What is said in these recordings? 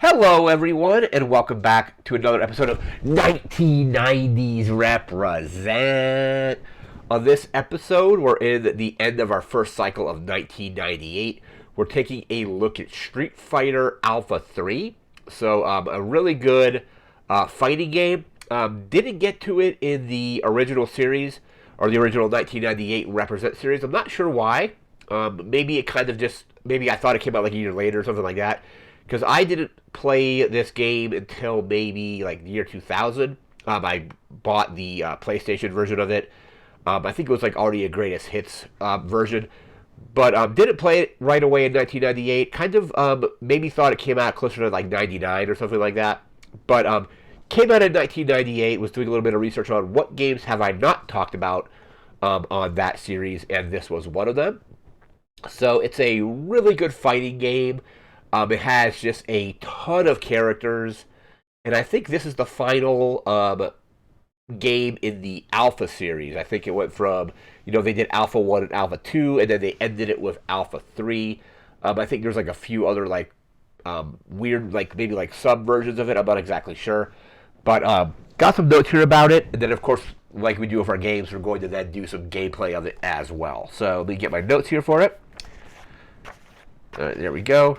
Hello, everyone, and welcome back to another episode of 1990's Represent. On this episode, we're in the end of our first cycle of 1998. We're taking a look at Street Fighter Alpha 3. So, a really good fighting game. Didn't get to it in the original series, or the original 1998 Represent series. I'm not sure why. Maybe it kind of just, maybe I thought it came out like a year later or something like that. Because I didn't play this game until maybe like the year 2000. I bought the PlayStation version of it. I think it was like already a greatest hits version, but didn't play it right away in 1998. Kind of maybe thought it came out closer to like 99 or something like that. But came out in 1998. Was doing a little bit of research on what games have I not talked about on that series, and this was one of them. So it's a really good fighting game. It has just a ton of characters, and I think this is the final game in the Alpha series. I think it went from, they did Alpha 1 and Alpha 2, and then they ended it with Alpha 3. I think there's like a few other like weird, like maybe like sub versions of it. I'm not exactly sure, but got some notes here about it, and then of course, like we do with our games, we're going to then do some gameplay of it as well. So let me get my notes here for it. There we go.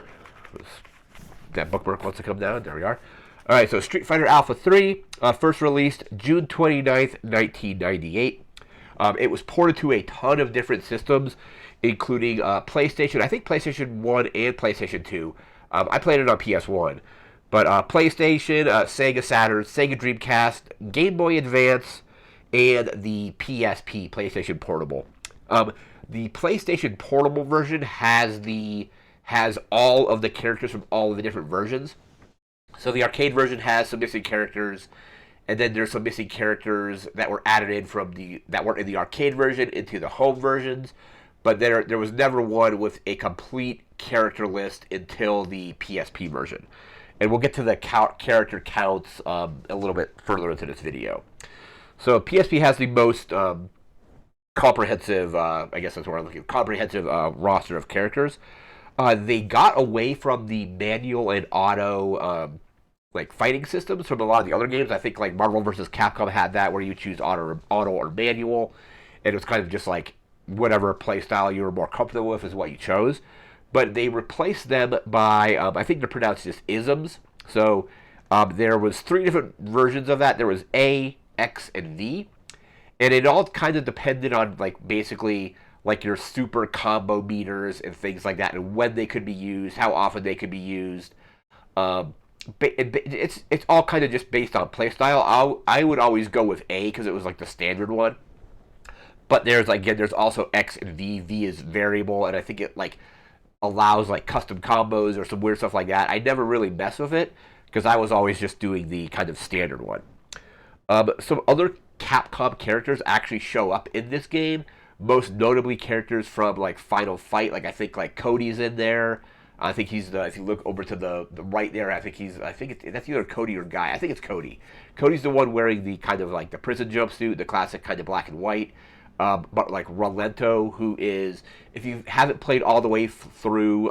That bookmark wants to come down. There we are. All right, so Street Fighter Alpha 3, first released June 29th, 1998. It was ported to a ton of different systems, including PlayStation. I think PlayStation 1 and PlayStation 2. I played it on PS1. But PlayStation, Sega Saturn, Sega Dreamcast, Game Boy Advance, and the PSP, PlayStation Portable. The PlayStation Portable version has all of the characters from all of the different versions. So the arcade version has some missing characters, and then there's some missing characters that were added in that weren't in the arcade version into the home versions. But there was never one with a complete character list until the PSP version. And we'll get to the character counts a little bit further into this video. So PSP has the most comprehensive, I guess that's what I'm looking for, comprehensive roster of characters. They got away from the manual and auto like fighting systems from a lot of the other games. I think like Marvel vs. Capcom had that where you choose auto or manual, and it was kind of just like whatever play style you were more comfortable with is what you chose. But they replaced them by I think they're pronounced just isms. So there was 3 different versions of that. There was A, X, and V, and it all kind of depended on like basically like your super combo meters and things like that, and when they could be used, how often they could be used. It's all kind of just based on playstyle. I would always go with A because it was like the standard one. But there's also X and V. V is variable, and I think it like allows like custom combos or some weird stuff like that. I never really mess with it because I was always just doing the kind of standard one. Some other Capcom characters actually show up in this game. Most notably characters from like Final Fight, like I think like Cody's in there. I think he's if you look over to the right there, that's either Cody or Guy. I think it's Cody. Cody's the one wearing the kind of like the prison jumpsuit, the classic kind of black and white. But like Rolento, who is, if you haven't played all the way through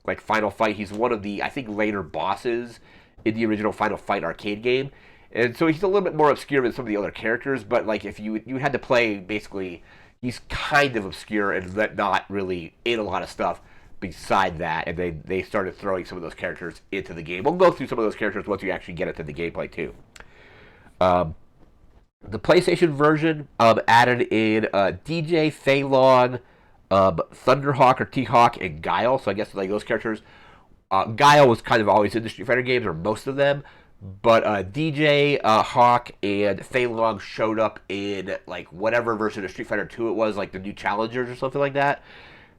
like Final Fight, he's one of the I think later bosses in the original Final Fight arcade game. And so he's a little bit more obscure than some of the other characters, but like if you had to play basically, he's kind of obscure and not really in a lot of stuff beside that, and they started throwing some of those characters into the game. We'll go through some of those characters once you actually get into the gameplay too. The PlayStation version added in DJ, Fei Long, Thunderhawk or T-Hawk, and Guile. So I guess like those characters. Guile was kind of always in the Street Fighter games, or most of them. But DJ, Hawk, and Fei Long showed up in like whatever version of Street Fighter 2 it was, like the new Challengers or something like that.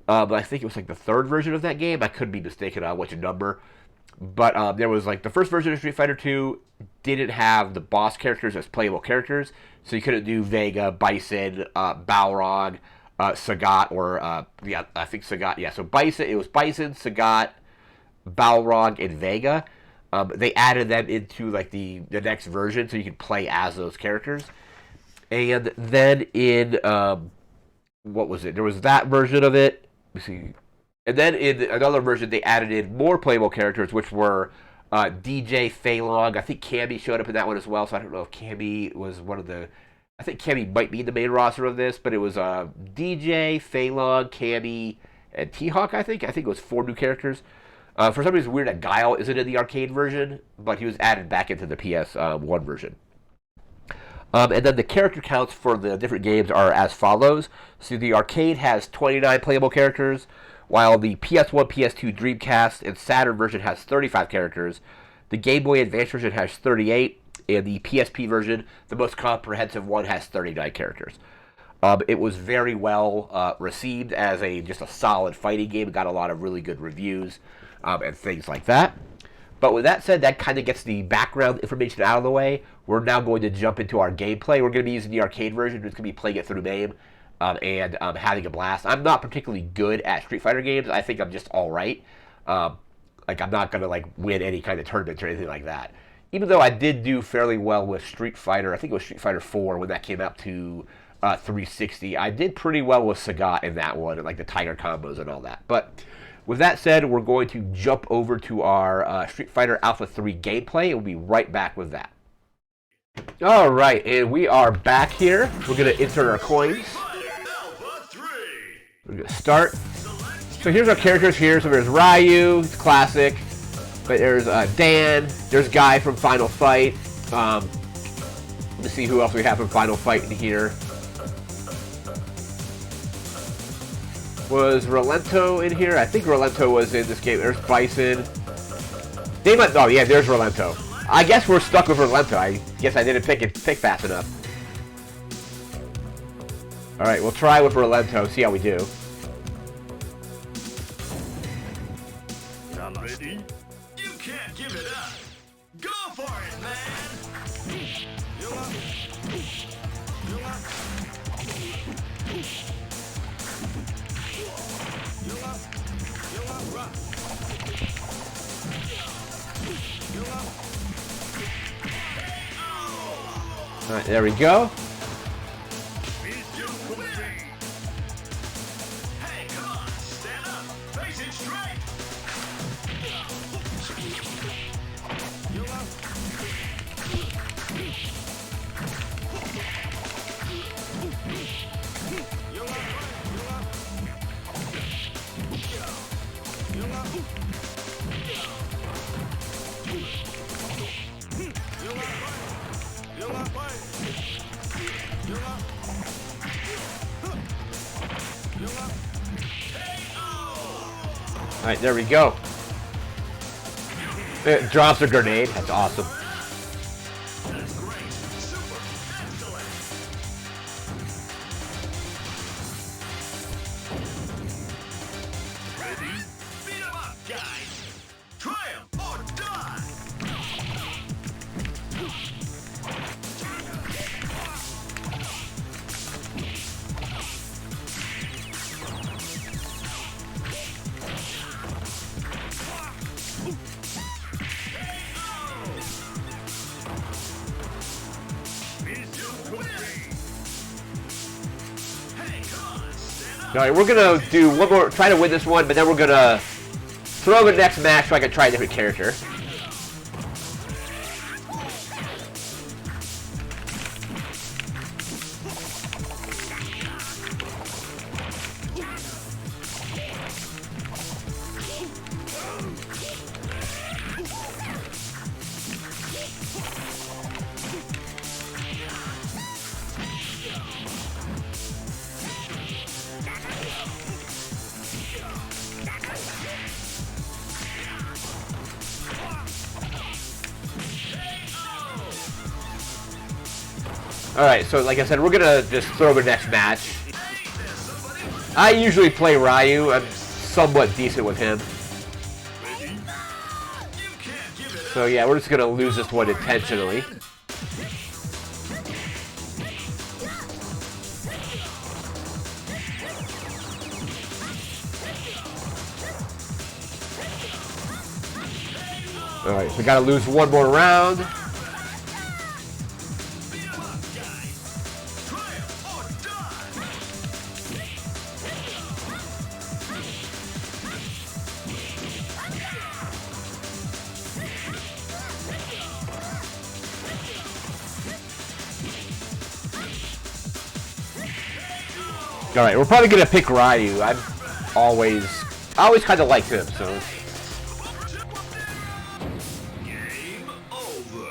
But I think it was like the 3rd version of that game. I could be mistaken on which number. But there was like the first version of Street Fighter 2 didn't have the boss characters as playable characters, so you couldn't do Vega, Bison, Balrog, Sagat, or I think Sagat. Yeah, so Bison. It was Bison, Sagat, Balrog, and Vega. They added them into like the next version, so you could play as those characters. And then in what was it? There was that version of it. Let me see. And then in another version, they added in more playable characters, which were DJ Fei Long. I think Cammy showed up in that one as well, so I don't know if Cammy was one of the. I think Cammy might be the main roster of this, but it was DJ, Fei Long, Cammy, and T-Hawk, I think. I think it was 4 new characters. For some reason, it's weird that Guile isn't in the arcade version, but he was added back into the PS1 version. And then the character counts for the different games are as follows. So the arcade has 29 playable characters, while the PS1, PS2, Dreamcast, and Saturn version has 35 characters. The Game Boy Advance version has 38, and the PSP version, the most comprehensive one, has 39 characters. It was very well received as just a solid fighting game. It got a lot of really good reviews and things like that. But with that said, that kind of gets the background information out of the way. We're now going to jump into our gameplay. We're going to be using the arcade version. We're just going to be playing it through MAME and having a blast. I'm not particularly good at Street Fighter games. I think I'm just all right. Like, I'm not going to win any kind of tournaments or anything like that. Even though I did do fairly well with Street Fighter, I think it was Street Fighter 4 when that came out to 360. I did pretty well with Sagat in that one, and the Tiger combos and all that. But with that said, we're going to jump over to our Street Fighter Alpha 3 gameplay, and we'll be right back with that. All right, and we are back here. We're going to insert our coins. We're going to start. So here's our characters here. So there's Ryu, it's classic. But there's Dan. There's Guy from Final Fight. Let's see who else we have from Final Fight in here. Was Rolento in here? I think Rolento was in this game. There's Bison. They might. Oh yeah, there's Rolento. I guess we're stuck with Rolento. I guess I didn't pick fast enough. All right, we'll try with Rolento. See how we do. Ready? You can't give it up. Go for it, man. All right, there we go. Hey, come on, stand up, face it straight. All right, there we go. It drops a grenade. That's awesome. That's great. Super. Excellent. Ready? Beat 'em up, guys. Try 'em or die. All right, we're gonna do one more, try to win this one, but then we're gonna throw the next match so I can try a different character. Alright, so like I said, we're gonna just throw the next match. I usually play Ryu. I'm somewhat decent with him. So yeah, we're just gonna lose this one intentionally. Alright, so we gotta lose one more round. Alright, we're probably gonna pick Ryu. I always kind of liked him, so. Game over.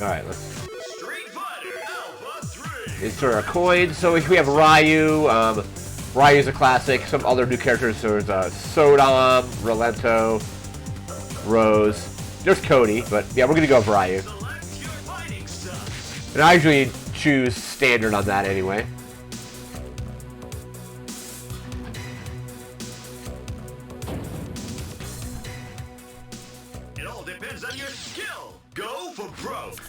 Alright, let's. Street Fighter Alpha 3. Insert our coins. So we have Ryu. Ryu's a classic. Some other new characters. So there's Sodom, Rolento, Rose. There's Cody, but yeah, we're gonna go with Ryu. Select your fighting style. And I usually choose standard on that anyway. It all depends on your skill. Go for broke.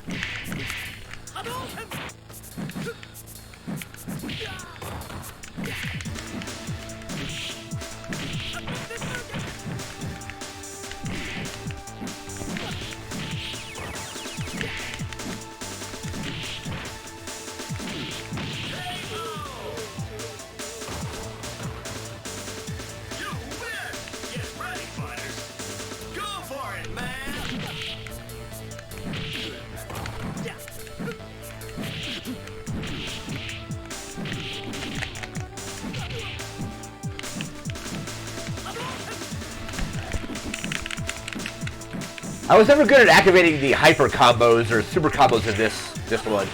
You win. Get ready, fighters. Go for it, man. I was never good at activating the hyper combos or super combos in this one.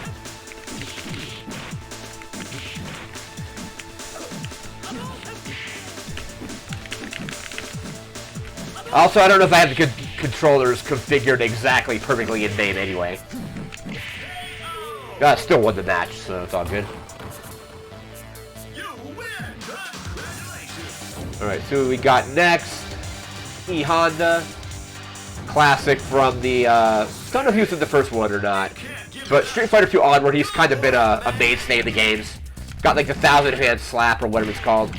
Also, I don't know if I have the controllers configured exactly perfectly in name anyway. Still won the match, so it's all good. You win. Congratulations. Alright, so we got next E Honda. Classic from the, don't know if he was in the first one or not, but Street Fighter 2 onward, he's kind of been a mainstay in the games. Got like the 1,000-hand slap or whatever it's called.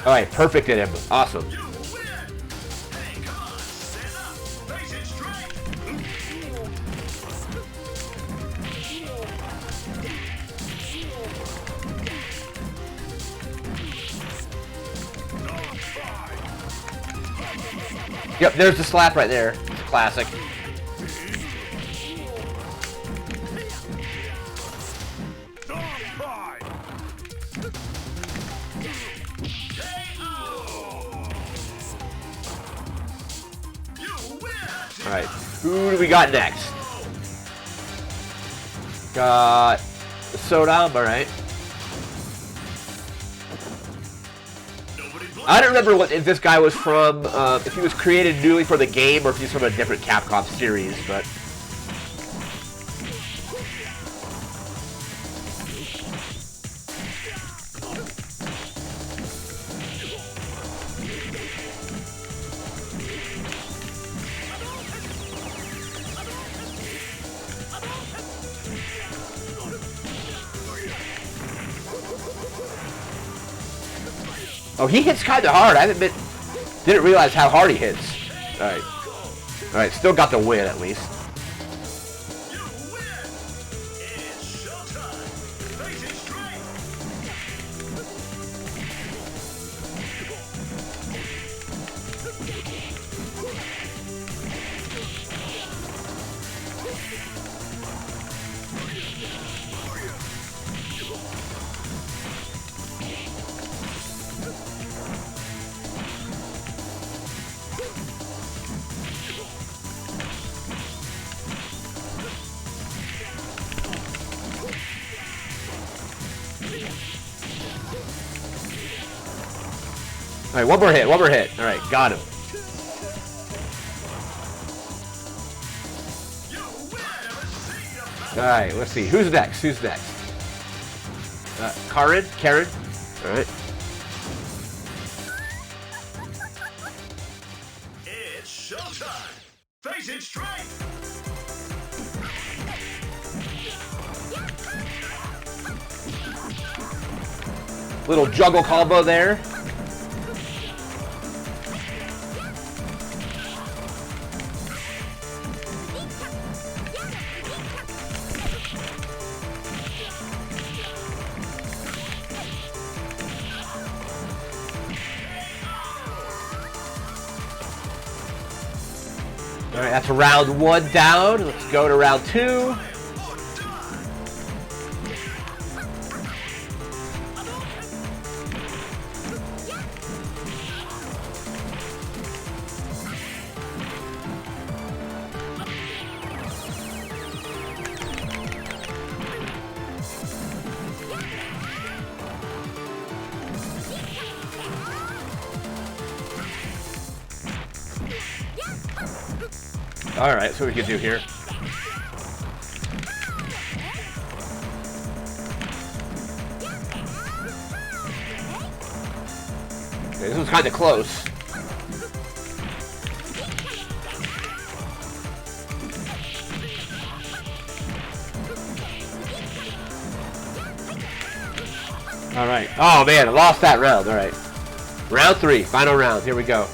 Alright, perfect at him. Awesome. You win. Hey, come on. Stand up. Face it straight. Yep, there's the slap right there. It's a classic. Alright, who do we got next? Got Sodom, alright. I don't remember what if this guy was from, if he was created newly for the game or if he's from a different Capcom series, but... Oh, he hits kind of hard. Didn't realize how hard he hits. Alright. Alright, still got the win at least. You win. It's showtime. Face it straight. Alright, one more hit, Alright, got him. Alright, let's see. Who's next? Karen? Alright. It's showtime. Face it straight. Little juggle combo there. Alright, that's round 1 down. Let's go to round 2. Alright, so we can do here. Okay, this was kind of close. Alright. Oh man, I lost that round. Alright. Round 3, final round. Here we go.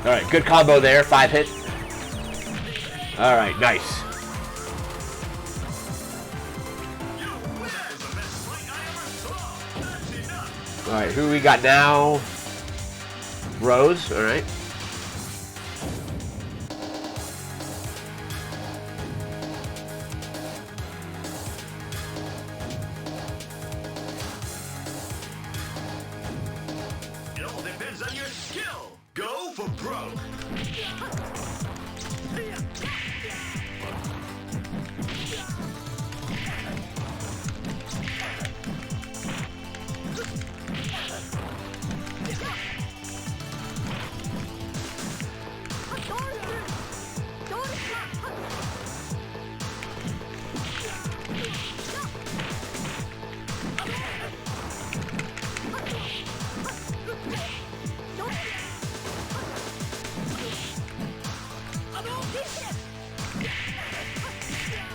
Alright, good combo there. 5 hit. Alright, nice. Alright, who we got now? Rose, alright. It all depends on your skill. Go for broke.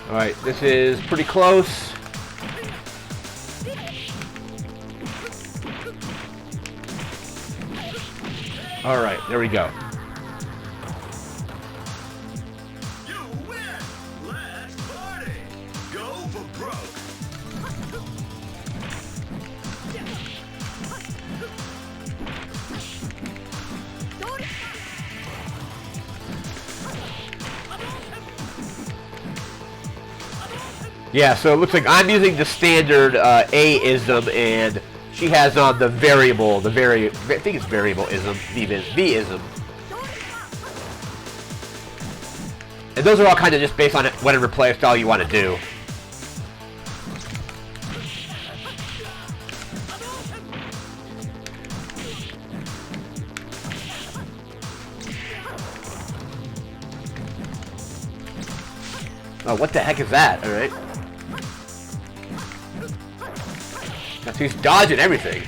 Alright, this is pretty close. Alright, there we go. You win. Let's party. Go for broke. Yeah, so it looks like I'm using the standard A-ism, and she has on the variable, I think it's variable-ism, V-ism. And those are all kind of just based on whatever playstyle you want to do. Oh, what the heck is that? Alright. He's dodging everything.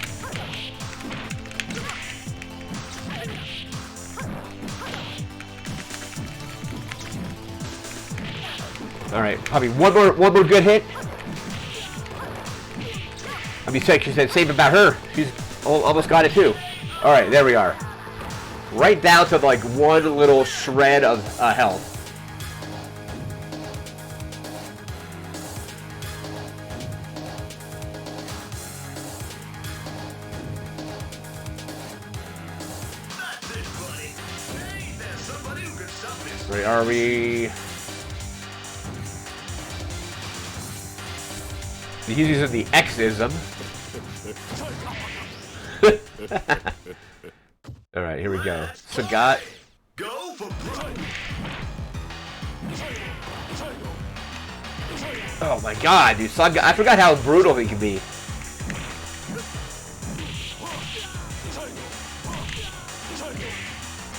Alright, probably one more good hit. I mean, she said same about her. She's almost got it too. Alright, there we are. Right down to like one little shred of health. Right, are we? He's using the X-ism. Alright, here we go. Sagat. Go for broke. Oh my god, dude. Sagat, I forgot how brutal he can be.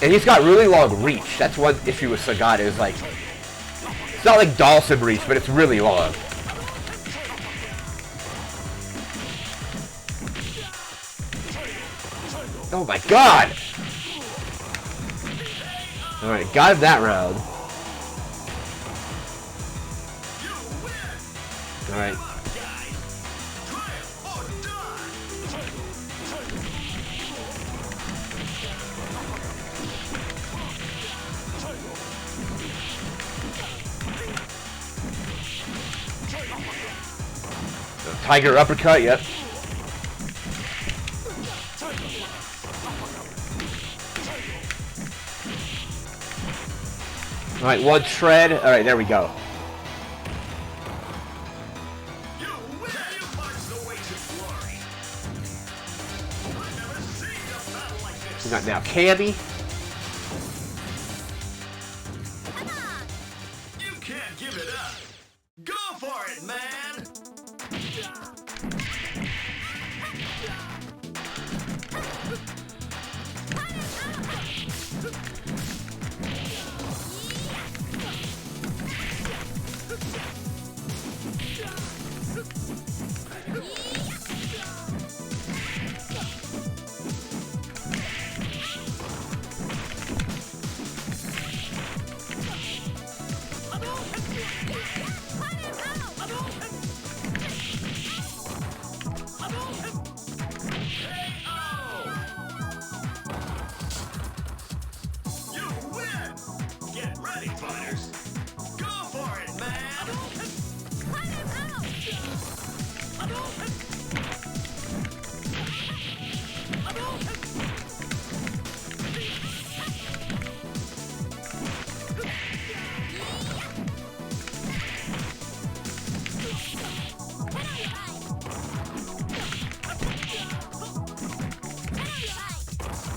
And he's got really long reach. That's one issue with Sagat is like, it's not like Dawson reach, but it's really long. Oh my god! Alright, got him that round. Alright. Tiger uppercut, yep. Alright, one shred. Alright, there we go. We got now Cammy. You can't give it up. Go for it, man.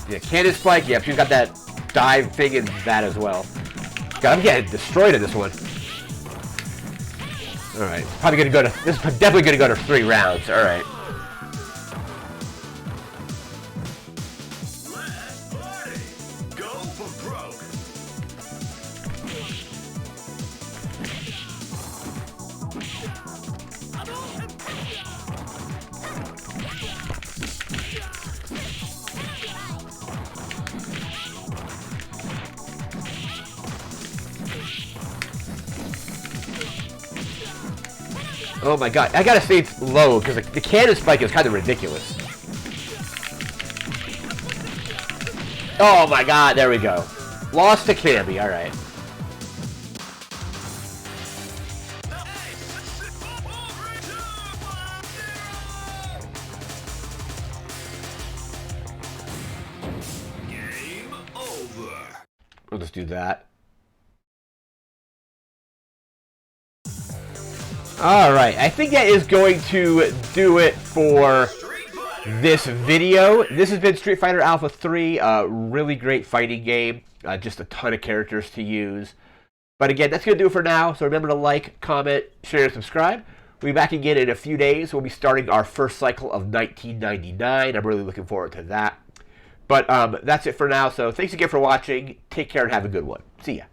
Yeah, Cannon Spike, yep, she's got that dive thing in that as well. God, I'm getting destroyed in this one. Alright, probably gonna go to, this is definitely gonna go to 3 rounds, alright. Let's party. Go for broke. Oh my god, I gotta stay low, because the Cannon Spike is kind of ridiculous. Oh my god, there we go. Lost to Cammy, alright. Game over. We'll just do that. Alright, I think that is going to do it for this video. This has been Street Fighter Alpha 3, a really great fighting game. Just a ton of characters to use. But again, that's going to do it for now. So remember to like, comment, share, and subscribe. We'll be back again in a few days. We'll be starting our first cycle of 1999. I'm really looking forward to that. But that's it for now. So thanks again for watching. Take care and have a good one. See ya.